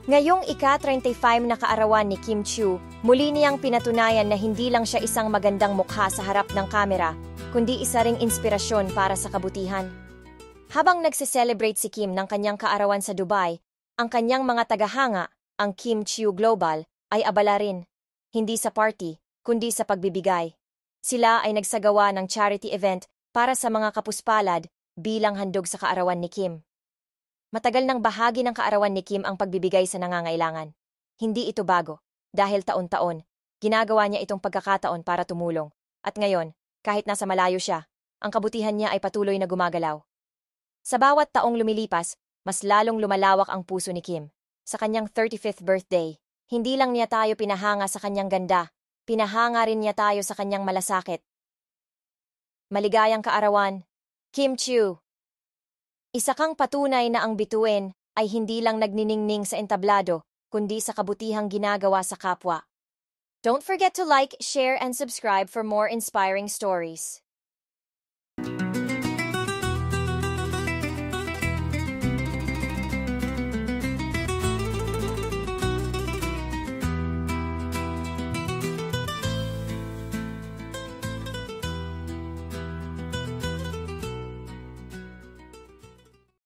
Ngayong ika-35 na kaarawan ni Kim Chiu, muli niyang pinatunayan na hindi lang siya isang magandang mukha sa harap ng kamera, kundi isa ring inspirasyon para sa kabutihan. Habang nagse-celebrate si Kim ng kanyang kaarawan sa Dubai, ang kanyang mga tagahanga, ang Kim Chiu Global, ay abala rin. Hindi sa party, kundi sa pagbibigay. Sila ay nagsagawa ng charity event para sa mga kapuspalad bilang handog sa kaarawan ni Kim. Matagal ng bahagi ng kaarawan ni Kim ang pagbibigay sa nangangailangan. Hindi ito bago, dahil taon-taon, ginagawa niya itong pagkakataon para tumulong. At ngayon, kahit nasa malayo siya, ang kabutihan niya ay patuloy na gumagalaw. Sa bawat taong lumilipas, mas lalong lumalawak ang puso ni Kim. Sa kanyang 35th birthday, hindi lang niya tayo pinahanga sa kanyang ganda, pinahanga rin niya tayo sa kanyang malasakit. Maligayang kaarawan, Kim Chiu. Isa kang patunay na ang bituin ay hindi lang nagniningning sa entablado, kundi sa kabutihang ginagawa sa kapwa. Don't forget to like, share, and subscribe for more inspiring stories.